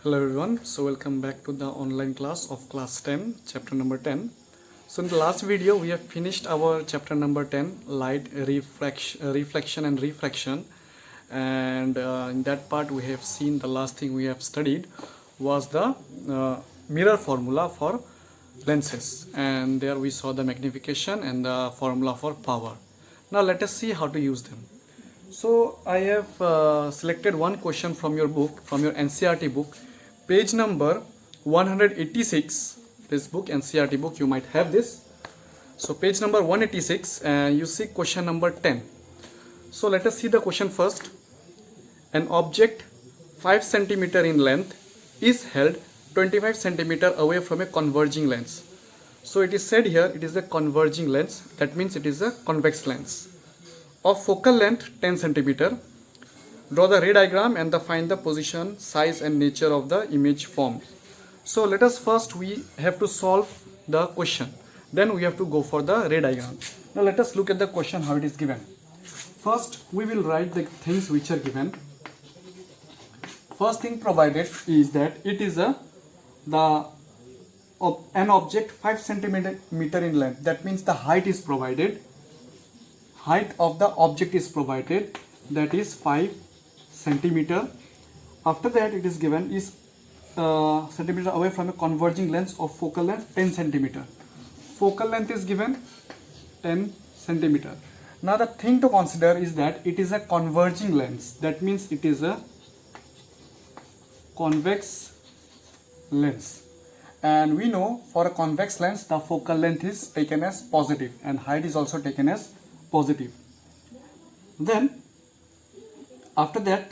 Hello everyone, so welcome back to the online class of class 10 chapter number 10. So in the last video we have finished our chapter number 10 light reflection and refraction, and in that part we have seen the last thing we have studied was the mirror formula for lenses, and there we saw the magnification and the formula for power. Now let us see how to use them. So I have selected one question from your book, from your NCERT book, page number 186. This book, NCERT book, you might have this. So page number 186, and you see question number 10. So let us see the question first. An object 5 centimeter in length is held 25 centimeter away from a converging lens. So it is said here it is a converging lens, that means it is a convex lens of focal length 10 centimeter. Draw the ray diagram and find the position, size and nature of the image formed. So let us first, we have to solve the question, then we have to go for the ray diagram. Now let us look at the question, how it is given. First we will write the things which are given. First thing provided is that it is an object 5 centimeter in length, that means the height is provided. Height of the object is provided, that is 5 centimeter. After that it is given is centimeter away from a converging lens of focal length 10 centimeter. Focal length is given 10 centimeter. Now the thing to consider is that it is a converging lens, that means it is a convex lens, and we know for a convex lens the focal length is taken as positive and height is also taken as positive. Then after that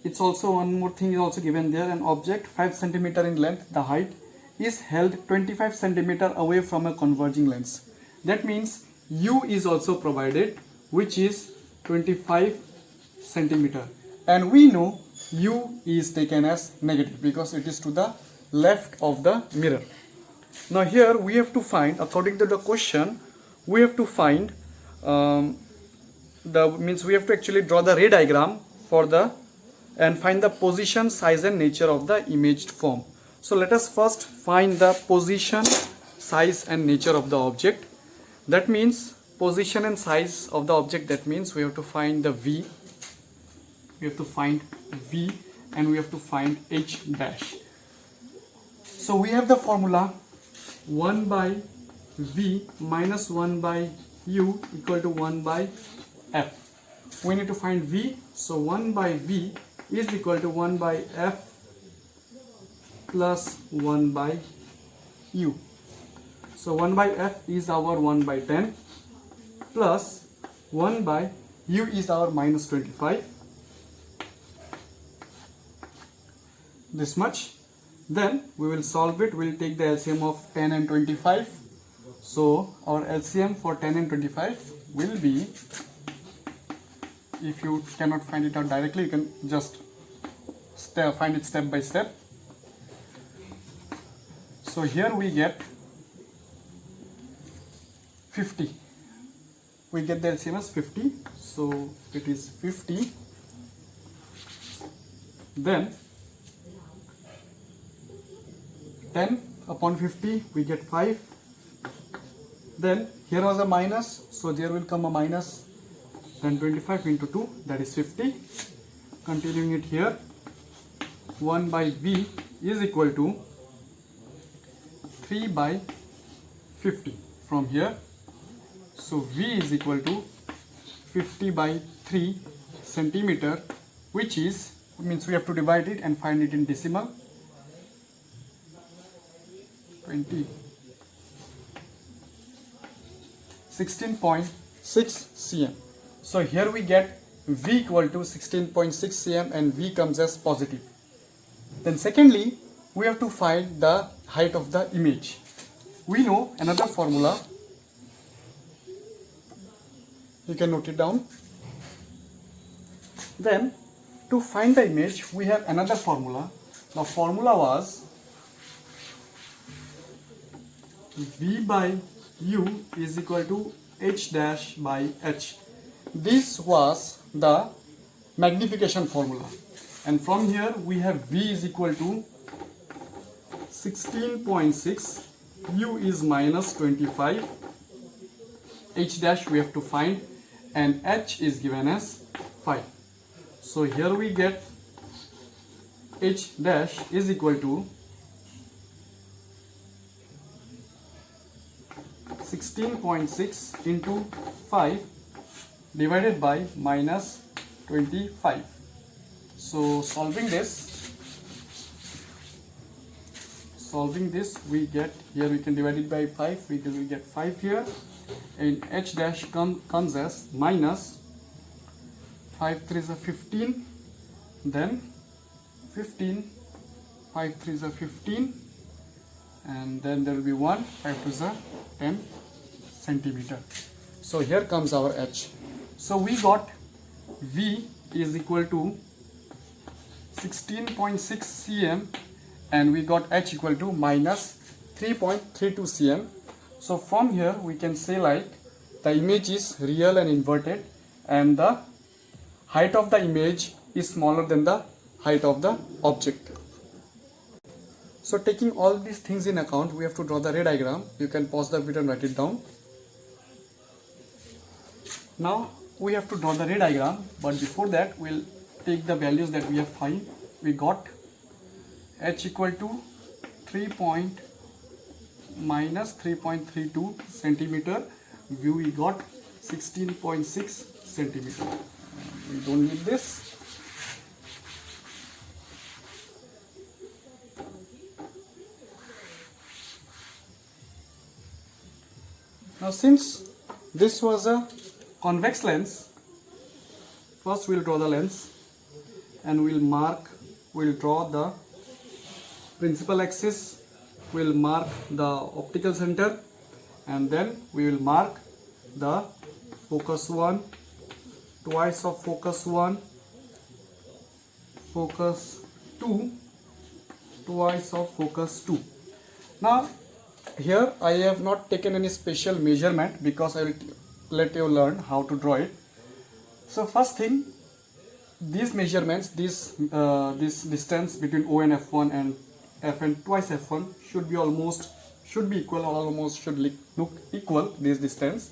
it's also one more thing is also given there. An object 5 centimeter in length, the height is held 25 centimeter away from a converging lens, that means u is also provided, which is 25 centimeter, and we know u is taken as negative because it is to the left of the mirror. Now here we have to find, according to the question, we have to find we have to actually draw the ray diagram for and find the position, size and nature of the imaged form. So let us first find the position, size and nature of the object. That means position and size of the object, that means we have to find the v, and we have to find h dash. So we have the formula 1 by v minus 1 by u equal to 1 by f. We need to find v, so 1 by v is equal to 1 by f plus 1 by u. So 1 by f is our 1 by 10 plus 1 by u is our minus 25, this much. Then we will solve it, we will take the LCM of 10 and 25. So our LCM for 10 and 25 will be, if you cannot find it out directly, you can just find it step by step. So here we get 50. We get the LCM as 50. So it is 50. Then 10 upon 50 we get 5. Then here was a minus, so there will come a minus. Then 25 into 2, that is 50. Continuing it here, 1 by v is equal to 3 by 50 from here. So v is equal to 50 by 3 centimeter, which means we have to divide it and find it in decimal. 16.6 cm. So here we get v equal to 16.6 cm and v comes as positive. Then secondly, we have to find the height of the image. We know another formula, you can note it down. Then to find the image we have another formula. The formula was v by u is equal to h dash by h. This was the magnification formula. and from here we have V is equal to 16.6, U is minus 25, H dash we have to find, and H is given as 5. So here we get H dash is equal to 16.6 into 5 divided by minus 25. So solving this we get, here we can divide it by 5, we will get 5 here, and H dash comes as minus 5 3 is a 15, then 15, 5 3 is a 15, and then there will be 1, 5 2 is a 10 centimeter. So here comes our H. So we got V is equal to 16.6 cm, and we got H equal to minus 3.32 cm. So from here we can say like the image is real and inverted, and the height of the image is smaller than the height of the object. So taking all these things in account, we have to draw the ray diagram. You can pause the video and write it down. Now we have to draw the ray diagram, but before that we'll take the values that we have found. We got H equal to minus 3.32 centimeter. V we got 16.6 centimeter. We don't need this. Now since this was a convex lens, first we'll draw the lens, and we'll draw the principal axis, we'll mark the optical center, and then we will mark the focus 1, twice of focus 1, focus 2, twice of focus 2. Now here I have not taken any special measurement because I will let you learn how to draw it. So first thing, these measurements, this distance between O and F1 and Fn twice F1 should be equal, or almost should look equal, this distance.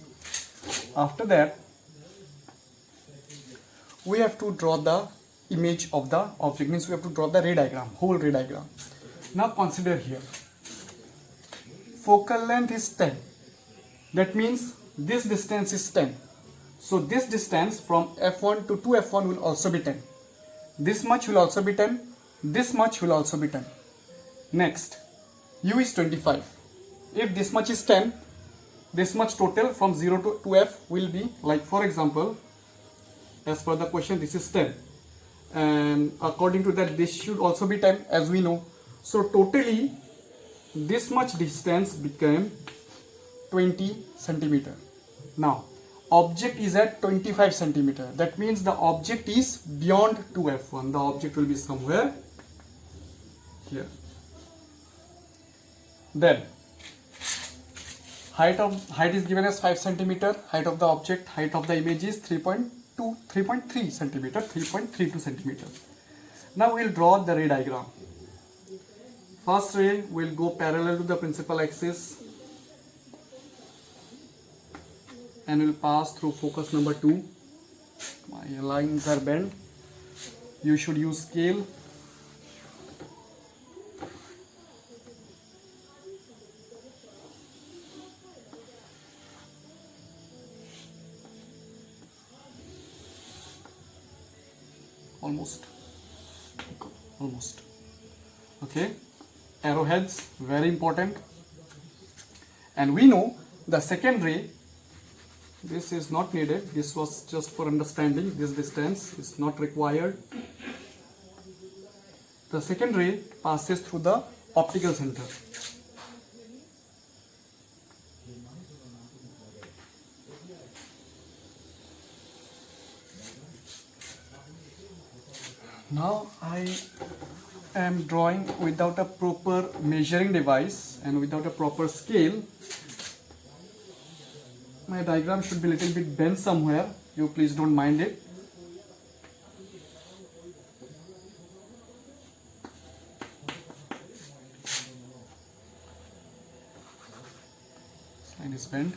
After that we have to draw the image of the object, means we have to draw the ray diagram, whole ray diagram. Now consider here, focal length is 10, that means this distance is 10. So this distance from F1 to 2F1 will also be 10. This much will also be 10. This much will also be 10. Next, U is 25. If this much is 10, this much total from 0 to 2F will be, like for example, as per the question, this is 10. And according to that, this should also be 10, as we know. So totally, this much distance became 20 centimeter. Now, object is at 25 centimeter. That means the object is beyond 2F1. The object will be somewhere here. Then height is given as 5 centimeter. Height of the object, height of the image is 3.3 centimeter, 3.32 centimeter. Now we'll draw the ray diagram. First ray will go parallel to the principal axis and will pass through focus number 2. My lines are bent. You should use scale. Almost. Okay. Arrowheads, very important. And we know the second ray, this is not needed, this was just for understanding, this distance is not required. The second ray passes through the optical center. Now I am drawing without a proper measuring device and without a proper scale. My diagram should be a little bit bent somewhere. You please don't mind it. Line is bent.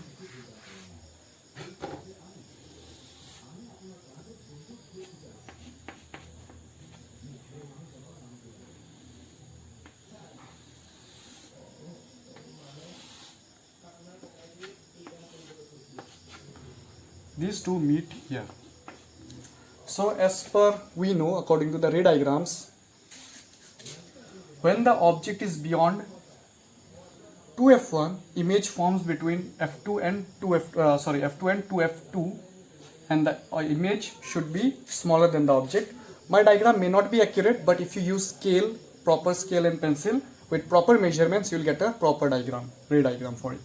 These two meet here. So as per we know, according to the ray diagrams, when the object is beyond 2f1, image forms between f2 and f2 and 2f2, and the image should be smaller than the object. My diagram may not be accurate, but if you use scale, proper scale and pencil with proper measurements, you will get a proper diagram, ray diagram for it.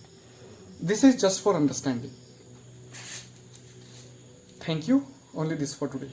This is just for understanding. Thank you. Only this for today.